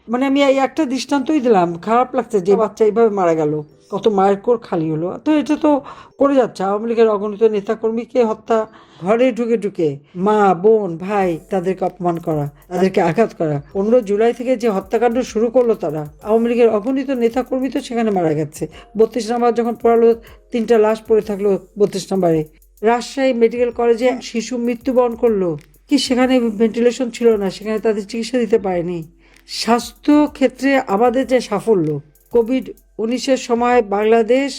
আমি এই একটা দৃষ্টান্তই দিলাম, খারাপ লাগছে যে বাচ্চা এইভাবে মারা গেল, কত মায়ের কোর খালি হলো। তো এটা তো করে যাচ্ছে আওয়ামী লীগের অগণিত নেতাকর্মীকে হত্যা, ঘরে ঢুকে ঢুকে মা বোন ভাই তাদেরকে অপমান করা, তাদেরকে আঘাত করা। 15 জুলাই থেকে যে হত্যাকাণ্ড শুরু করলো তারা, আওয়ামী লীগের অগণিত নেতাকর্মী তো সেখানে মারা গেছে। 32 নম্বর যখন পড়ালো, 3টা লাশ পড়ে থাকলো 32 নম্বরে। রাজশাহী মেডিকেল কলেজে শিশু মৃত্যুবরণ করলো, কি সেখানে ভেন্টিলেশন ছিল না, সেখানে তাদের চিকিৎসা দিতে পারেনি। স্বাস্থ্য ক্ষেত্রে আমাদের যে সাফল্য, কোভিড-19-এর সময় বাংলাদেশ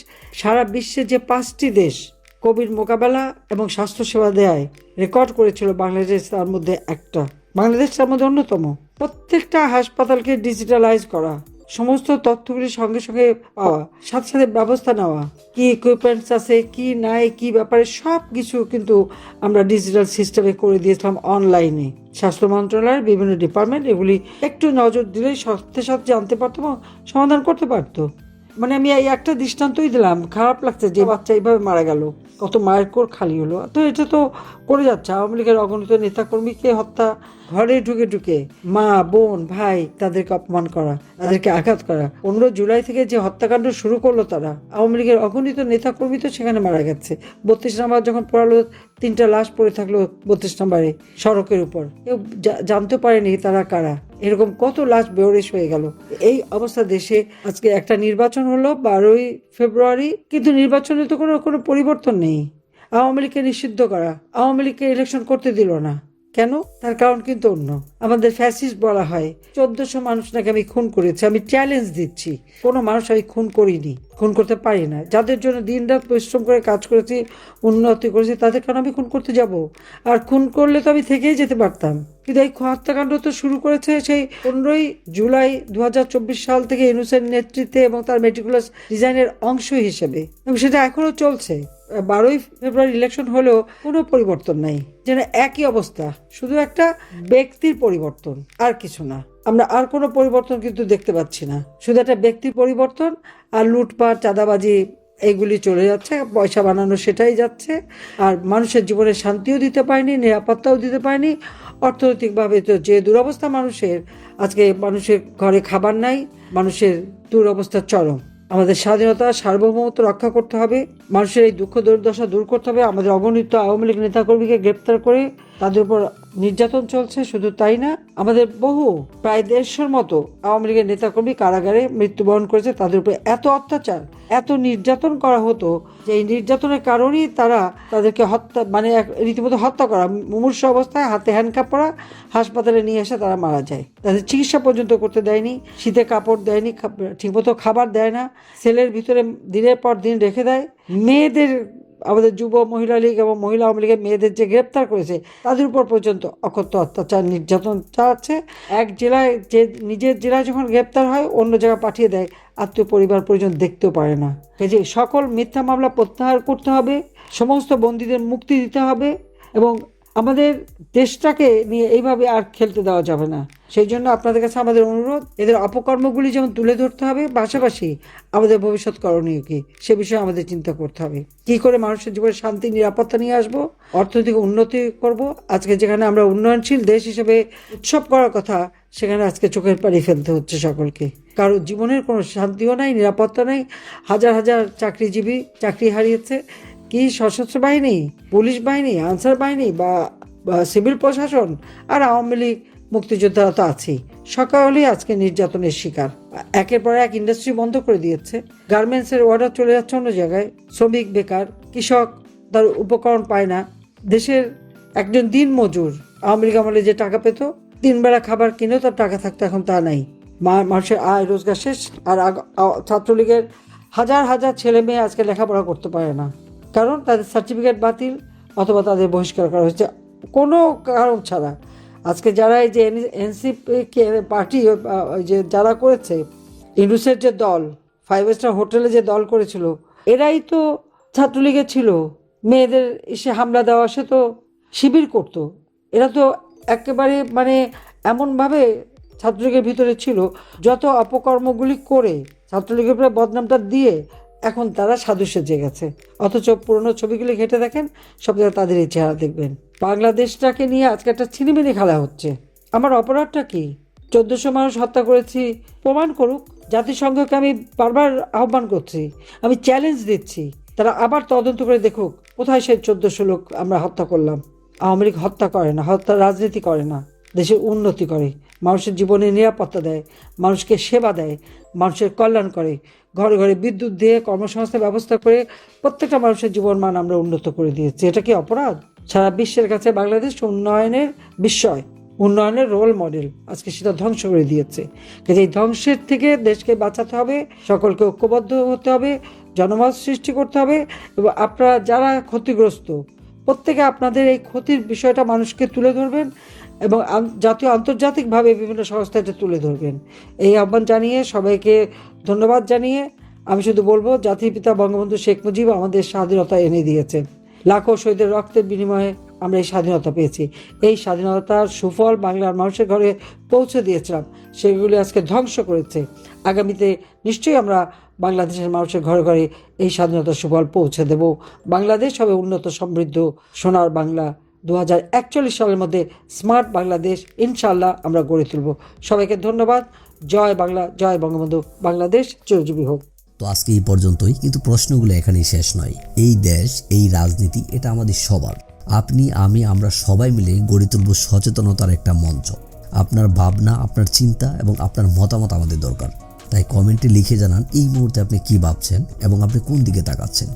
সারা বিশ্বে যে 5টি দেশ কোভিড মোকাবেলা এবং স্বাস্থ্যসেবা দেয় রেকর্ড করেছিল, বাংলাদেশ তার মধ্যে একটা, বাংলাদেশ তার মধ্যে অন্যতম। প্রত্যেকটা হাসপাতালকে ডিজিটালাইজ করা, সমস্ত তথ্যগুলি সঙ্গে সঙ্গে পাওয়া, সাথে সাথে ব্যবস্থা নেওয়া, কি ইকুইপমেন্টস আছে কি নাই কি ব্যাপারে সব কিছু কিন্তু আমরা ডিজিটাল সিস্টেমে করে দিয়েছিলাম অনলাইনে। স্বাস্থ্য মন্ত্রণালয়ের বিভিন্ন ডিপার্টমেন্ট এগুলি একটু নজর দিলেই সাথে সাথে জানতে পারতো এবং সমাধান করতে পারতো। আমি এই একটা দৃষ্টান্তই দিলাম, খারাপ লাগছে যে বাচ্চা এইভাবে মারা গেল, কত মায়ের কোর খালি হলো। তো এটা তো করে যাচ্ছে আওয়ামী লীগের অগণিত নেতাকর্মীকে হত্যা, ঘরে ঢুকে ঢুকে মা বোন ভাই তাদেরকে অপমান করা, তাদেরকে আঘাত করা। 15 জুলাই থেকে যে হত্যাকাণ্ড শুরু করলো তারা, আওয়ামী লীগের অগণিত নেতাকর্মী তো সেখানে মারা গেছে। 32 নম্বর যখন পড়ালো, 3টা লাশ পড়ে থাকলো 32 নম্বরে সড়কের উপর, কেউ জানতে পারেনি তারা কারা। এরকম কত লাশ বেওয়ারিশ হয়ে গেল। এই অবস্থা দেশে আজকে একটা নির্বাচন হলো 12ই ফেব্রুয়ারি, কিন্তু নির্বাচনে তো কোনো পরিবর্তন নেই। আওয়ামী লীগকে নিষিদ্ধ করা, আওয়ামী লীগকে ইলেকশন করতে দিল না কেন? তার কারণ কিন্তু অন্য। আমাদের ফ্যাসিস্ট বলা হয়, 1400 মানুষ নাকি আমি খুন করেছি। আমি চ্যালেঞ্জ দিচ্ছি, কোনো মানুষ আমি খুন করিনি, খুন করতে পারি না। যাদের জন্য দিন রাত পরিশ্রম করে কাজ করেছি, উন্নতি করেছি, তাদের কারণ আমি খুন করতে যাব? আর খুন করলে তো আমি থেকেই যেতে পারতাম। কিন্তু এই হত্যাকাণ্ড তো শুরু করেছে সেই 15ই জুলাই 2024 সাল থেকে ইউনূসের নেতৃত্বে এবং তার মেটিকুলাস ডিজাইনের অংশ হিসেবে, এবং সেটা এখনো চলছে। 12ই ফেব্রুয়ারি ইলেকশন হলেও কোনো পরিবর্তন নাই, যেন একই অবস্থা, শুধু একটা ব্যক্তির পরিবর্তন, আর কিছু না। আমরা আর কোনো পরিবর্তন কিন্তু দেখতে পাচ্ছি না, শুধু একটা ব্যক্তির পরিবর্তন। আর লুটপাট চাঁদাবাজি এইগুলি চলে যাচ্ছে, পয়সা বানানো সেটাই যাচ্ছে। আর মানুষের জীবনে শান্তিও দিতে পারেনি, নিরাপত্তাও দিতে পারেনি। অর্থনৈতিকভাবে তো যে দুরবস্থা মানুষের, আজকে মানুষের ঘরে খাবার নাই, মানুষের দুরবস্থা চরম। আমাদের স্বাধীনতা সার্বভৌমত্ব রক্ষা করতে হবে, মানুষের এই দুঃখ দুর্দশা দূর করতে হবে। আমাদের অগণিত আওয়ামী লীগ নেতাকর্মীকে গ্রেপ্তার করে তাদের উপর নির্যাতন চলছে। শুধু তাই না, আমাদের প্রায় 150-র মতো আওয়ামী লীগের নেতাকর্মী কারাগারে মৃত্যুবরণ করেছে। তাদের উপরে এত অত্যাচার, এত নির্যাতন করা হতো যে এই নির্যাতনের কারণেই তাদেরকে হত্যা, রীতিমতো হত্যা করা, মুমূর্ষু অবস্থায় হাতে হ্যান্ডকাপ পরা, হাসপাতালে নিয়ে এসে তারা মারা যায়। তাদের চিকিৎসা পর্যন্ত করতে দেয়নি, শীতে কাপড় দেয়নি, ঠিকমতো খাবার দেয় না, সেলের ভিতরে দিনের পর দিন রেখে দেয়। মেয়েদের, আমাদের যুব মহিলা লীগ এবং মহিলা আওয়ামী লীগের মেয়েদের যে গ্রেপ্তার করেছে, তাদের উপর পর্যন্ত অকথ্য অত্যাচার নির্যাতন চালাচ্ছে। এক জেলায়, যে নিজের জেলায় যখন গ্রেপ্তার হয়, অন্য জায়গায় পাঠিয়ে দেয়, আত্মীয় পরিবার পর্যন্ত দেখতেও পারে না। যে সকল মিথ্যা মামলা প্রত্যাহার করতে হবে, সমস্ত বন্দীদের মুক্তি দিতে হবে, এবং আমাদের দেশটাকে নিয়ে এইভাবে আর খেলতে দেওয়া যাবে না। সেই জন্য আপনাদের কাছে আমাদের অনুরোধ, এদের অপকর্মগুলি যেমন তুলে ধরতে হবে, পাশাপাশি আমাদের ভবিষ্যৎ করণীয় কি সে বিষয়ে আমাদের চিন্তা করতে হবে। কি করে মানুষের জীবনে শান্তি নিরাপত্তা নিয়ে আসবো, অর্থনৈতিক উন্নতি করব। আজকে যেখানে আমরা উন্নয়নশীল দেশ হিসেবে উৎসব করার কথা, সেখানে আজকে চোখের পানি ফেলতে হচ্ছে সকলকে। কারো জীবনের কোনো শান্তিও নাই, নিরাপত্তা নাই। হাজার হাজার চাকরিজীবী চাকরি হারিয়েছে। কি সশস্ত্র বাহিনী, পুলিশ বাহিনী, আনসার বাহিনী বা সিভিল প্রশাসন, আর আওয়ামী লীগ মুক্তিযোদ্ধারা তো আছেই। সকালেই আজকে নির্যাতনের শিকার। একের পর এক ইন্ডাস্ট্রি বন্ধ করে দিয়েছে, গার্মেন্টসের অর্ডার চলে যাচ্ছে অন্য জায়গায়, শ্রমিক বেকার, কৃষক তার উপকরণ পায় না। দেশের একজন দিন মজুর আওয়ামী লীগ আমলে যে টাকা পেত, 3 বেলা খাবার কিনেও তার টাকা থাকতো, এখন তা নাই। মানুষের আয় রোজগার শেষ। আর ছাত্রলীগের হাজার হাজার ছেলে মেয়ে আজকে লেখাপড়া করতে পারে না, কারণ তাদের সার্টিফিকেট বাতিল অথবা তাদের বহিষ্কার করা হয়েছে কোনো কারণ ছাড়া। আজকে যারা এই যে এনসিপি পার্টি যে যারা করেছে, ইউনূসের যে দল, 5 স্টার হোটেলে যে দল করেছিল, এরাই তো ছাত্রলীগের ছিল। মেয়েদের এসে হামলা দেওয়া, সে তো শিবির করতো। এরা তো একেবারে এমনভাবে ছাত্রলীগের ভিতরে ছিল, যত অপকর্মগুলি করে ছাত্রলীগের উপরে বদনামটা দিয়ে এখন তারা সাধু সেজে গেছে। অথচ পুরনো ছবিগুলি ঘেঁটে দেখেন, সব জায়গায় তাদের এই চেহারা দেখবেন। বাংলাদেশটাকে নিয়ে আজকে একটা ছিনিমিনি খেলা হচ্ছে। আমার অপরাধটা কি? 1400 মানুষ হত্যা করেছি, প্রমাণ করুক। জাতিসংঘকে আমি বারবার আহ্বান করছি, আমি চ্যালেঞ্জ দিচ্ছি, তারা আবার তদন্ত করে দেখুক কোথায় সেই 1400 লোক আমরা হত্যা করলাম। আওয়ামী লীগ হত্যা করে না, হত্যা রাজনীতি করে না, দেশের উন্নতি করে, মানুষের জীবনে নিরাপত্তা দেয়, মানুষকে সেবা দেয়, মানুষের কল্যাণ করে, ঘরে ঘরে বিদ্যুৎ দিয়ে কর্মসংস্থান ব্যবস্থা করে প্রত্যেকটা মানুষের জীবন মান আমরা উন্নত করে দিয়েছি। এটা কি অপরাধ? সারা বিশ্বের কাছে বাংলাদেশ উন্নয়নের বিস্ময়, উন্নয়নের রোল মডেল, আজকে সেটা ধ্বংস করে দিয়েছে। কিন্তু এই ধ্বংসের থেকে দেশকে বাঁচাতে হবে, সকলকে ঐক্যবদ্ধ হতে হবে, জনমত সৃষ্টি করতে হবে, এবং আপনারা যারা ক্ষতিগ্রস্ত প্রত্যেকে আপনাদের এই ক্ষতির বিষয়টা মানুষকে তুলে ধরবেন এবং জাতীয় আন্তর্জাতিকভাবে বিভিন্ন সংস্থা এটা তুলে ধরবেন। এই আহ্বান জানিয়ে সবাইকে ধন্যবাদ জানিয়ে আমি শুধু বলবো, জাতির পিতা বঙ্গবন্ধু শেখ মুজিব আমাদের স্বাধীনতা এনে দিয়েছেন। লাখো শহীদের রক্তের বিনিময়ে আমরা এই স্বাধীনতা পেয়েছি। এই স্বাধীনতার সুফল বাংলার মানুষের ঘরে পৌঁছে দিয়েছিলাম, সেগুলি আজকে ধ্বংস করেছে। আগামীতে নিশ্চয়ই আমরা বাংলাদেশের মানুষের ঘরে ঘরে এই স্বাধীনতার সুফল পৌঁছে দেব। বাংলাদেশ হবে উন্নত সমৃদ্ধ সোনার বাংলা। 2041 সালের মধ্যে স্মার্ট বাংলাদেশ ইনশাআল্লাহ আমরা গড়ে তুলব। সবাইকে ধন্যবাদ। জয় বাংলা, জয় বঙ্গবন্ধু। বাংলাদেশ চিরজীবী হোক। তো আজকে এই পর্যন্তই, কিন্তু প্রশ্নগুলো এখানেই শেষ নয়। এই দেশ, এই রাজনীতি, এটা আমাদের সবার। আপনি, আমি, আমরা সবাই মিলে গড়ে তুলব সচেতনতার একটা মঞ্চ। আপনার ভাবনা, আপনার চিন্তা এবং আপনার মতামত আমাদের দরকার। তাই কমেন্টে লিখে জানান এই মুহূর্তে আপনি কি ভাবছেন এবং আপনি কোন দিকে তাকাচ্ছেন।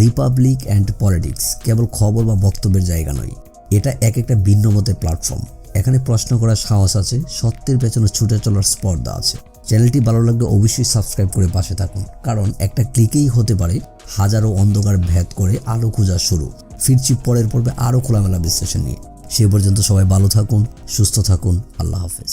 রিপাবলিক অ্যান্ড পলিটিক্স কেবল খবর বা বক্তব্যের জায়গা নয়, এটা এক একটা ভিন্ন মতের প্ল্যাটফর্ম। এখানে প্রশ্ন করার সাহস আছে, সত্যের পেছনে ছুটে চলার স্পর্ধা আছে। চ্যানেলটি ভালো লাগলে অবশ্যই সাবস্ক্রাইব করে পাশে থাকুন, কারণ একটা ক্লিকেই হতে পারে হাজারো অন্ধকার ভেদ করে আলো খোঁজা শুরু। ফিরছি পরের পর্বে আরও খোলামেলা বিশ্লেষণ নিয়ে। সে পর্যন্ত সবাই ভালো থাকুন, সুস্থ থাকুন। আল্লাহ হাফেজ।